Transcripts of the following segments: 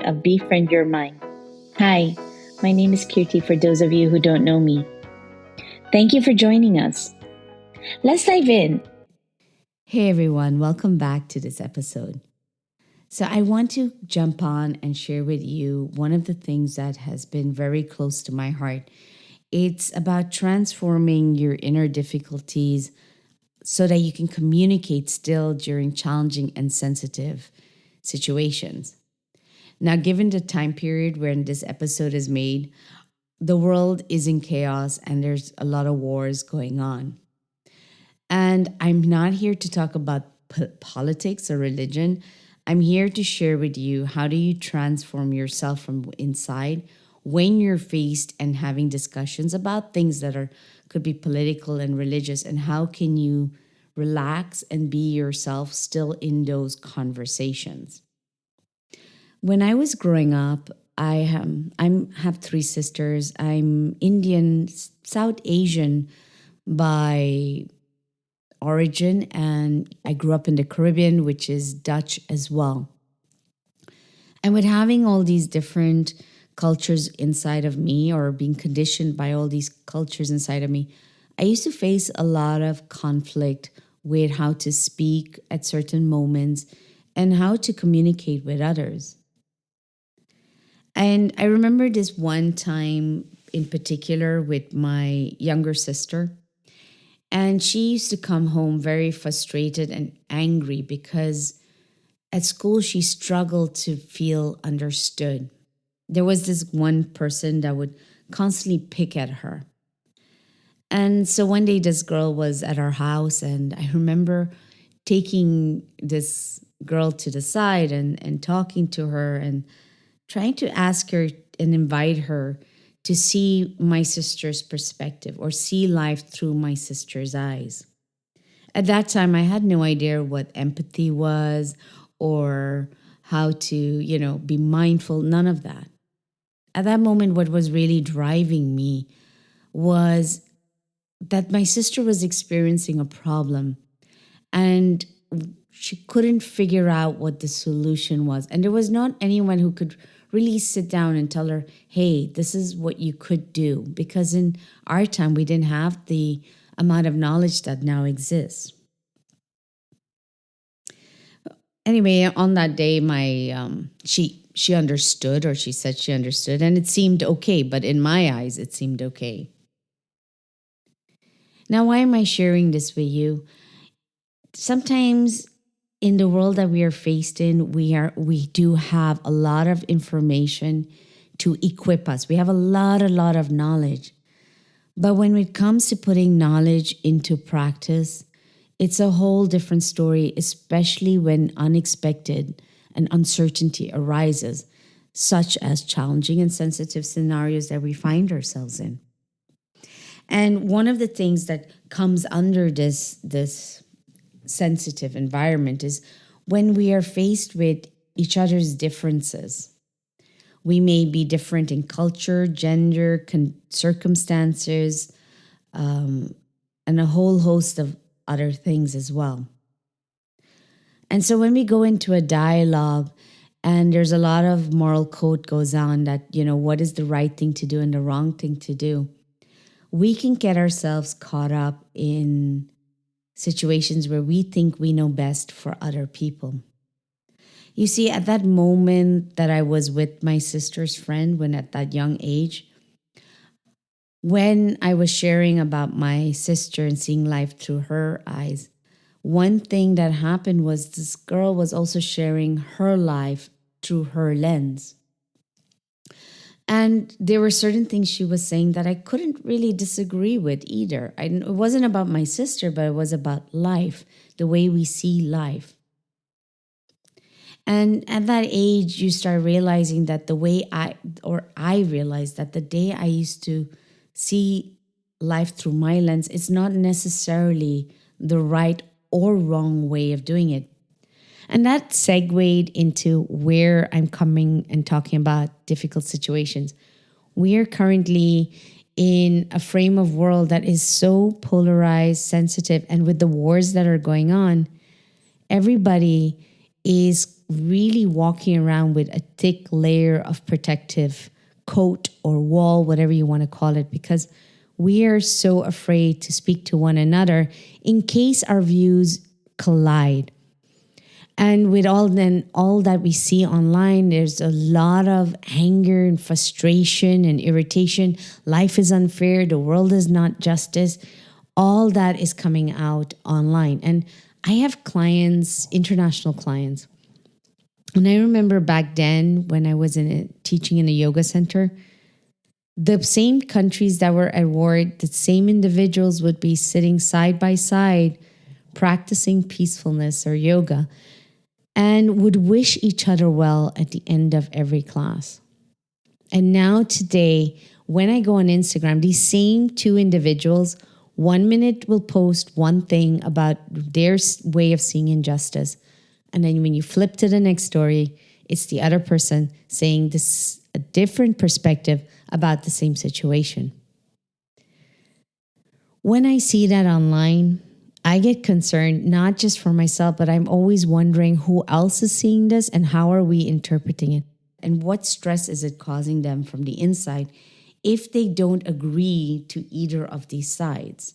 of Befriend Your Mind. Hi, my name is Kirti for those of you who don't know me. Thank you for joining us. Let's dive in. Hey everyone, welcome back to this episode. So, I want to jump on and share with you one of the things that has been very close to my heart. It's about transforming your inner difficulties so that you can communicate still during challenging and sensitive situations. Now, given the time period when this episode is made, the world is in chaos and there's a lot of wars going on. And I'm not here to talk about politics or religion. I'm here to share with you how do you transform yourself from inside when you're faced and having discussions about things that are could be political and religious, and how can you relax and be yourself still in those conversations. When I was growing up, have three sisters. I'm Indian, South Asian by origin, and I grew up in the Caribbean, which is Dutch as well. And with having all these different cultures inside of me, or being conditioned by all these cultures inside of me, I used to face a lot of conflict with how to speak at certain moments and how to communicate with others. And I remember this one time in particular with my younger sister. And she used to come home very frustrated and angry because at school she struggled to feel understood. There was this one person that would constantly pick at her. And so one day this girl was at our house, and I remember taking this girl to the side and talking to her and trying to ask her and invite her to see my sister's perspective or see life through my sister's eyes. At that time, I had no idea what empathy was or how to, be mindful, none of that. At that moment, what was really driving me was that my sister was experiencing a problem and she couldn't figure out what the solution was. And there was not anyone who could really sit down and tell her, hey, this is what you could do. Because in our time, we didn't have the amount of knowledge that now exists. Anyway, on that day, she understood, or she said she understood, and it seemed okay. But in my eyes, it seemed okay. Now, why am I sharing this with you? Sometimes in the world that we are faced in, we do have a lot of information to equip us. We have a lot of knowledge. But when it comes to putting knowledge into practice, it's a whole different story, especially when unexpected and uncertainty arises, such as challenging and sensitive scenarios that we find ourselves in. And one of the things that comes under this sensitive environment is when we are faced with each other's differences. We may be different in culture, gender, circumstances, and a whole host of other things as well. And so when we go into a dialogue and there's a lot of moral code goes on that, what is the right thing to do and the wrong thing to do, we can get ourselves caught up in situations where we think we know best for other people. You see, at that moment that I was with my sister's friend, when at that young age, when I was sharing about my sister and seeing life through her eyes, one thing that happened was this girl was also sharing her life through her lens. And there were certain things she was saying that I couldn't really disagree with either. It wasn't about my sister, but it was about life, the way we see life. And at that age, you start realizing that I realized that the day I used to see life through my lens, it's not necessarily the right or wrong way of doing it. And that segued into where I'm coming and talking about difficult situations. We are currently in a frame of world that is so polarized, sensitive, and with the wars that are going on, everybody is really walking around with a thick layer of protective coat or wall, whatever you want to call it, because we are so afraid to speak to one another in case our views collide. And with all that we see online, there's a lot of anger and frustration and irritation. Life is unfair. The world is not justice. All that is coming out online. And I have clients, international clients. And I remember back then when I was teaching in a yoga center, the same countries that were at war, the same individuals would be sitting side by side, practicing peacefulness or yoga, and would wish each other well at the end of every class. And now today, when I go on Instagram, these same two individuals, 1 minute will post one thing about their way of seeing injustice. And then when you flip to the next story, it's the other person saying this a different perspective about the same situation. When I see that online, I get concerned, not just for myself, but I'm always wondering who else is seeing this and how are we interpreting it? And what stress is it causing them from the inside if they don't agree to either of these sides?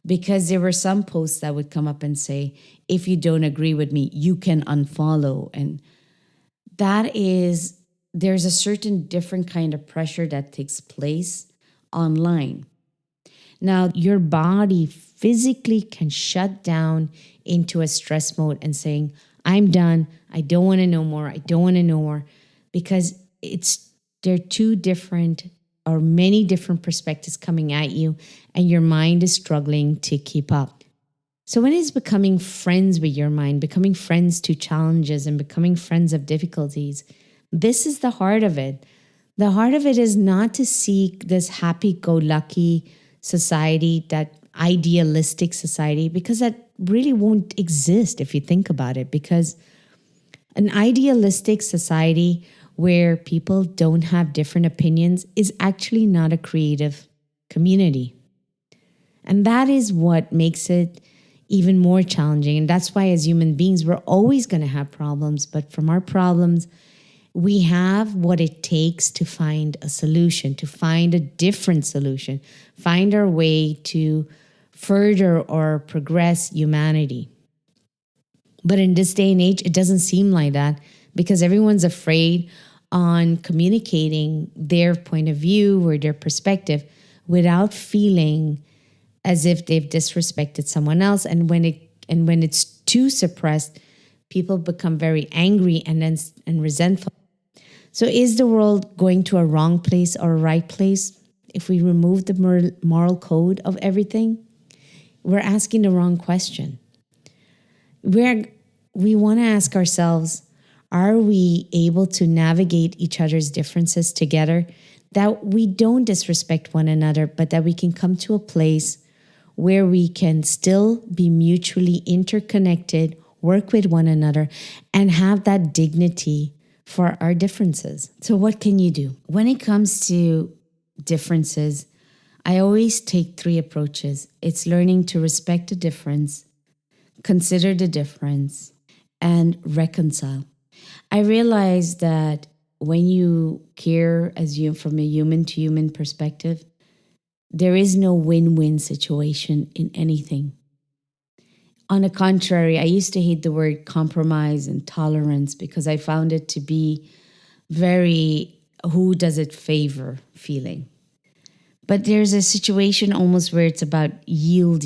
Because there were some posts that would come up and say, if you don't agree with me, you can unfollow. And there's a certain different kind of pressure that takes place online. Now, your body physically can shut down into a stress mode and saying, I'm done. I don't want to know more. I don't want to know more. Because they're two different or many different perspectives coming at you, and your mind is struggling to keep up. So when it's becoming friends with your mind, becoming friends to challenges and becoming friends of difficulties, this is the heart of it. The heart of it is not to seek this happy-go-lucky society, that idealistic society, because that really won't exist if you think about it. Because an idealistic society where people don't have different opinions is actually not a creative community. And that is what makes it even more challenging. And that's why as human beings, we're always going to have problems. But from our problems, we have what it takes to find a solution, to find a different solution, find our way to further or progress humanity. But in this day and age, it doesn't seem like that because everyone's afraid on communicating their point of view or their perspective without feeling as if they've disrespected someone else. And when it's too suppressed, people become very angry and resentful. So is the world going to a wrong place or a right place? If we remove the moral code of everything, we're asking the wrong question. We want to ask ourselves, are we able to navigate each other's differences together, that we don't disrespect one another, but that we can come to a place where we can still be mutually interconnected, work with one another, and have that dignity for our differences? So what can you do? When it comes to differences, I always take 3 approaches. It's learning to respect the difference, consider the difference, and reconcile. I realize that when you care from a human to human perspective, there is no win-win situation in anything. On the contrary, I used to hate the word compromise and tolerance because I found it to be very who does it favor feeling. But there's a situation almost where it's about yield,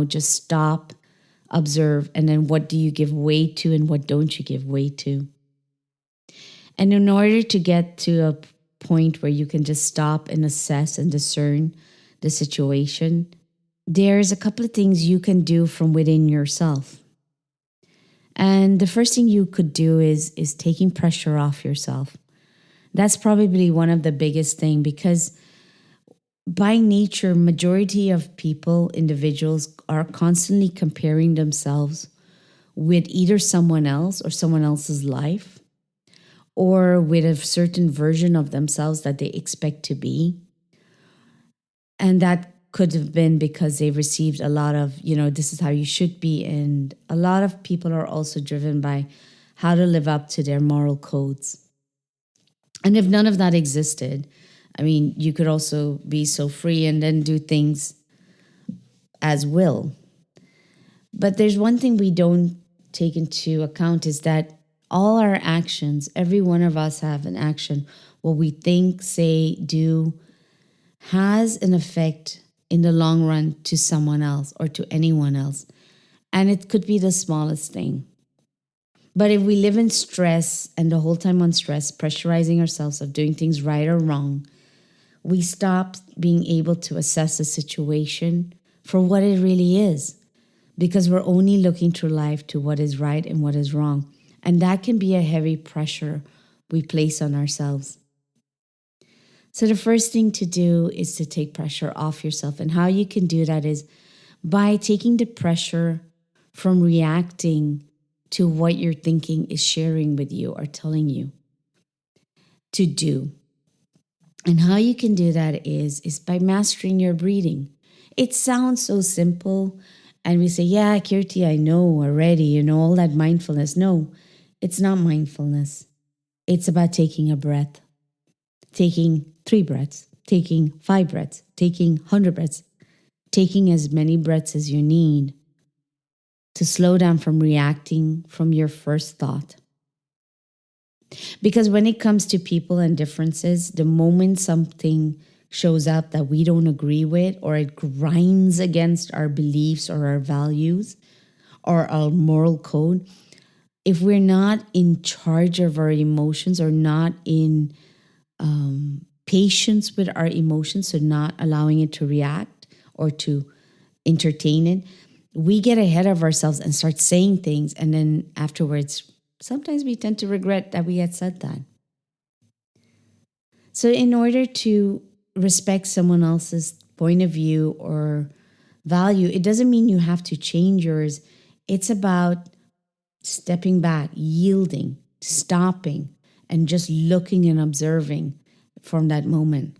just stop, observe, and then what do you give way to and what don't you give way to? And in order to get to a point where you can just stop and assess and discern the situation, there's a couple of things you can do from within yourself. And the first thing you could do is taking pressure off yourself. That's probably one of the biggest things, because by nature, majority of people, individuals, are constantly comparing themselves with either someone else or someone else's life, or with a certain version of themselves that they expect to be. And that could have been because they received a lot of, this is how you should be. And a lot of people are also driven by how to live up to their moral codes. And if none of that existed, I mean, you could also be so free and then do things as will. But there's one thing we don't take into account is that all our actions, every one of us have an action, what we think, say, do, has an effect in the long run to someone else or to anyone else. And it could be the smallest thing. But if we live in stress and the whole time on stress, pressurizing ourselves of doing things right or wrong, we stop being able to assess a situation for what it really is, because we're only looking through life to what is right and what is wrong. And that can be a heavy pressure we place on ourselves. So the first thing to do is to take pressure off yourself. And how you can do that is by taking the pressure from reacting to what your thinking is sharing with you or telling you to do. And how you can do that is by mastering your breathing. It sounds so simple. And we say, yeah, Kirti, I know already, all that mindfulness. No, it's not mindfulness. It's about taking a breath, taking 3 breaths, taking 5 breaths, taking 100 breaths, taking as many breaths as you need to slow down from reacting from your first thought. Because when it comes to people and differences, the moment something shows up that we don't agree with, or it grinds against our beliefs or our values or our moral code, if we're not in charge of our emotions or not in patience with our emotions, so not allowing it to react or to entertain it, we get ahead of ourselves and start saying things. And then afterwards, sometimes we tend to regret that we had said that. So in order to respect someone else's point of view or value, it doesn't mean you have to change yours. It's about stepping back, yielding, stopping, and just looking and observing from that moment.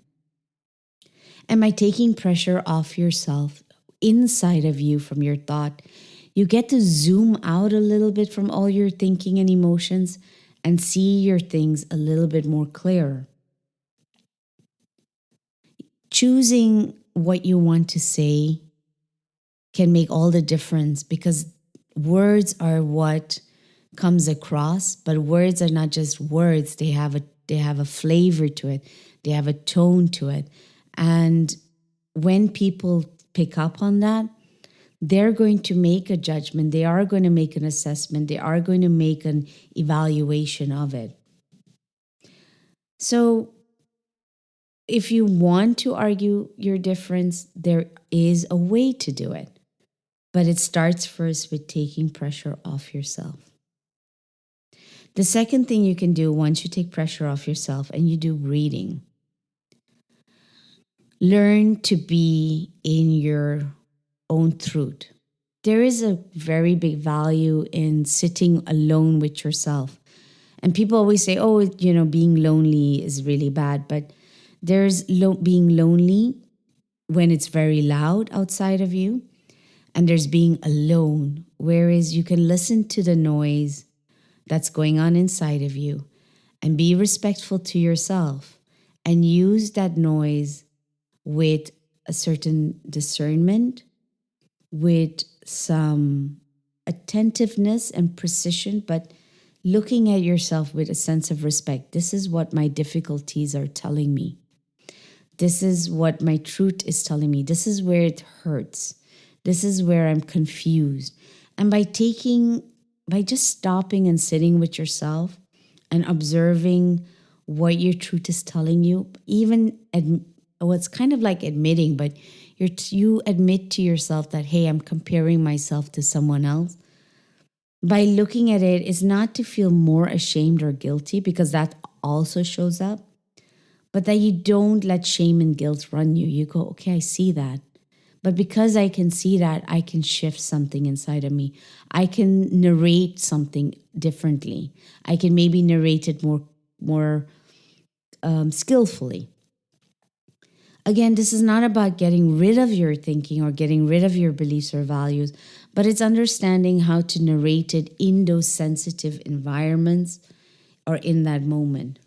And by taking pressure off yourself, inside of you from your thought, you get to zoom out a little bit from all your thinking and emotions and see your things a little bit more clear. Choosing what you want to say can make all the difference, because words are what comes across, but words are not just words. They have a flavor to it. They have a tone to it. And when people pick up on that, they're going to make a judgment. They are going to make an assessment. They are going to make an evaluation of it. So if you want to argue your difference, there is a way to do it. But it starts first with taking pressure off yourself. The second thing you can do once you take pressure off yourself and you do breathing, learn to be in your own truth. There is a very big value in sitting alone with yourself. And people always say, oh, being lonely is really bad. But there's being lonely when it's very loud outside of you. And there's being alone, whereas you can listen to the noise that's going on inside of you and be respectful to yourself and use that noise with a certain discernment, with some attentiveness and precision, but looking at yourself with a sense of respect. This is what my difficulties are telling me. This is what my truth is telling me. This is where it hurts. This is where I'm confused. And by just stopping and sitting with yourself and observing what your truth is telling you, it's kind of like admitting, but you admit to yourself that, hey, I'm comparing myself to someone else. By looking at it, it's not to feel more ashamed or guilty, because that also shows up, but that you don't let shame and guilt run you. You go, okay, I see that. But because I can see that, I can shift something inside of me. I can narrate something differently. I can maybe narrate it more skillfully. Again, this is not about getting rid of your thinking or getting rid of your beliefs or values, but it's understanding how to narrate it in those sensitive environments or in that moment.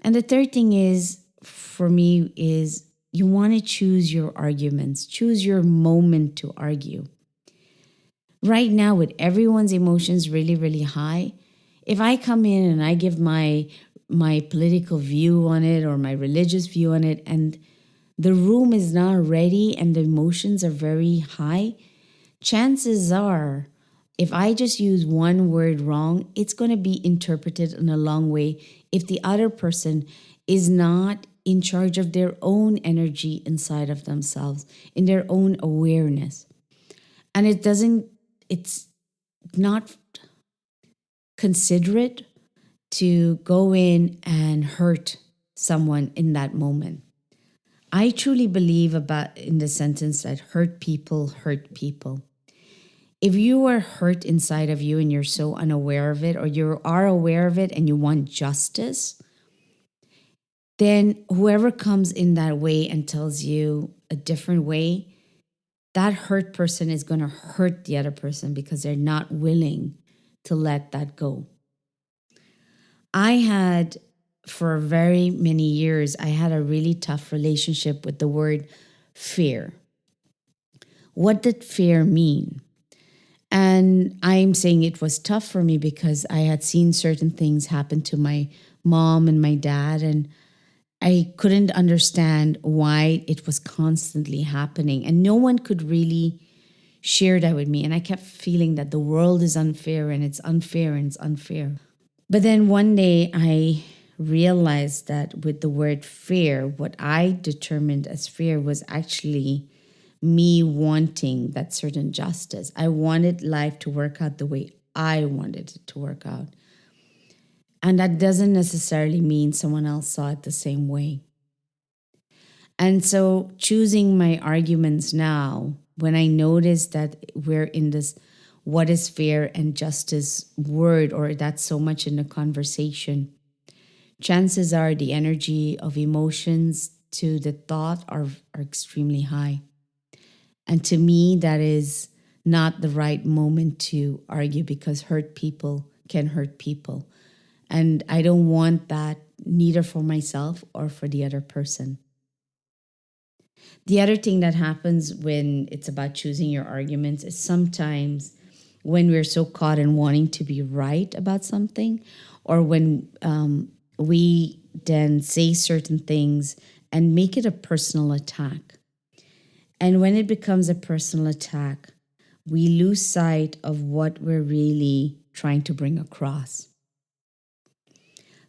And the third thing is, for me, is you want to choose your arguments, choose your moment to argue. Right now, with everyone's emotions really, really high, if I come in and I give my political view on it or my religious view on it, and the room is not ready and the emotions are very high, chances are, if I just use one word wrong, it's going to be interpreted in a long way if the other person is not in charge of their own energy inside of themselves, in their own awareness. And it's not considerate to go in and hurt someone in that moment. I truly believe about in the sentence that hurt people hurt people. If you are hurt inside of you and you're so unaware of it, or you are aware of it and you want justice, then whoever comes in that way and tells you a different way, that hurt person is going to hurt the other person because they're not willing to let that go. I had, for very many years, I had a really tough relationship with the word fear. What did fear mean? And I'm saying it was tough for me because I had seen certain things happen to my mom and my dad, and I couldn't understand why it was constantly happening. And no one could really share that with me. And I kept feeling that the world is unfair and it's unfair and it's unfair. But then one day I realized that with the word fear, what I determined as fear was actually me wanting that certain justice. I wanted life to work out the way I wanted it to work out. And that doesn't necessarily mean someone else saw it the same way. And so choosing my arguments now, when I notice that we're in this what is fair and justice word, or that's so much in the conversation, chances are the energy of emotions to the thought are extremely high. And to me, that is not the right moment to argue because hurt people can hurt people. And I don't want that neither for myself or for the other person. The other thing that happens when it's about choosing your arguments is sometimes when we're so caught in wanting to be right about something, or when we then say certain things and make it a personal attack. And when it becomes a personal attack, we lose sight of what we're really trying to bring across.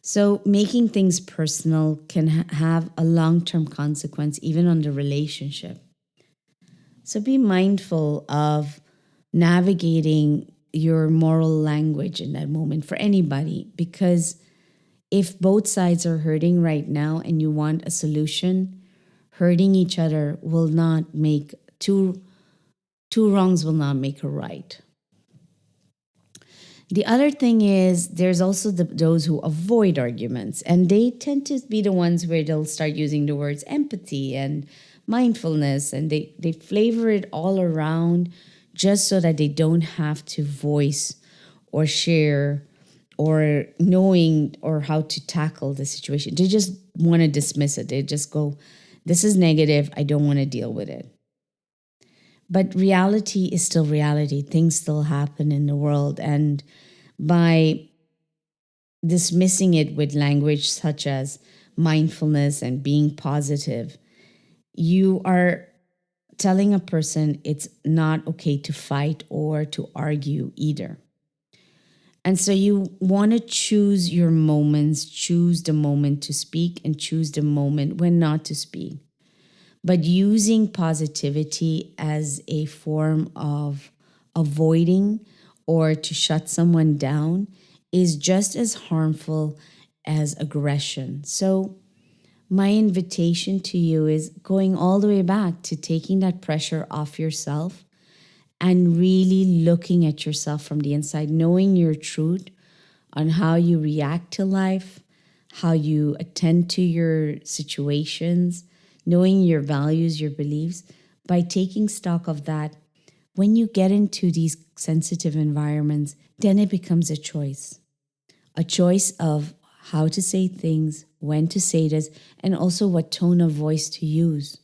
So making things personal can have a long-term consequence even on the relationship. So be mindful of navigating your moral language in that moment for anybody, because if both sides are hurting right now and you want a solution, hurting each other will not make two wrongs will not make a right. The other thing is there's also those who avoid arguments, and they tend to be the ones where they'll start using the words empathy and mindfulness, and they flavor it all around just so that they don't have to voice or share or knowing or how to tackle the situation. They just want to dismiss it. They just go, this is negative. I don't want to deal with it. But reality is still reality. Things still happen in the world. And by dismissing it with language such as mindfulness and being positive, you are telling a person it's not okay to fight or to argue either. And so you want to choose your moments, choose the moment to speak and choose the moment when not to speak. But using positivity as a form of avoiding or to shut someone down is just as harmful as aggression. So my invitation to you is going all the way back to taking that pressure off yourself and really looking at yourself from the inside, knowing your truth on how you react to life, how you attend to your situations, knowing your values, your beliefs, by taking stock of that. When you get into these sensitive environments, then it becomes a choice of how to say things, when to say this, and also what tone of voice to use,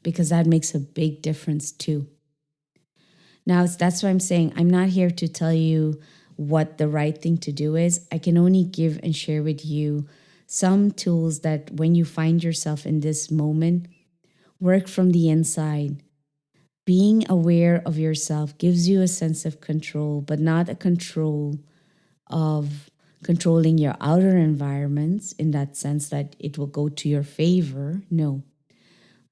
because that makes a big difference too. Now, that's why I'm saying I'm not here to tell you what the right thing to do is. I can only give and share with you some tools that when you find yourself in this moment, work from the inside. Being aware of yourself gives you a sense of control, but not a control of controlling your outer environments in that sense that it will go to your favor. No.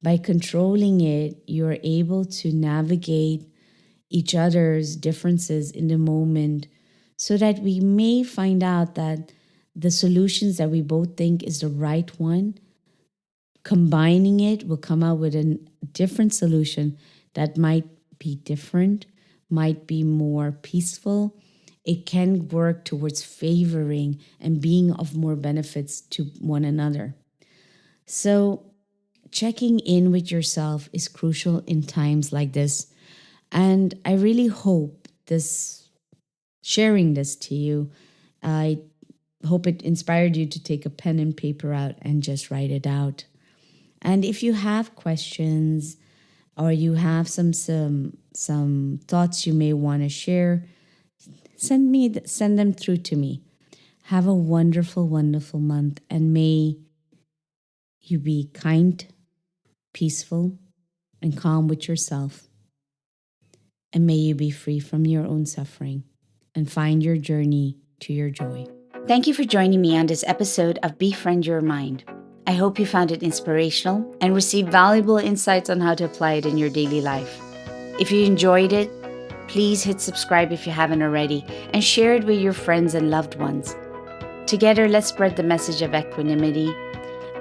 By controlling it, you're able to navigate each other's differences in the moment so that we may find out that the solutions that we both think is the right one, combining it will come out with a different solution that might be different, might be more peaceful. It can work towards favoring and being of more benefits to one another. So, checking in with yourself is crucial in times like this. And I really hope sharing this to you, I hope it inspired you to take a pen and paper out and just write it out. And if you have questions or you have some thoughts you may want to share, send them through to me. Have a wonderful, wonderful month, and may you be kind, peaceful, and calm with yourself. And may you be free from your own suffering and find your journey to your joy. Thank you for joining me on this episode of Befriend Your Mind. I hope you found it inspirational and received valuable insights on how to apply it in your daily life. If you enjoyed it, please hit subscribe if you haven't already and share it with your friends and loved ones. Together, let's spread the message of equanimity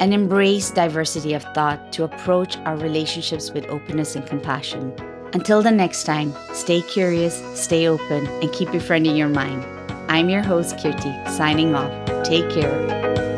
and embrace diversity of thought to approach our relationships with openness and compassion. Until the next time, stay curious, stay open, and keep befriending your mind. I'm your host, Kirti, signing off. Take care.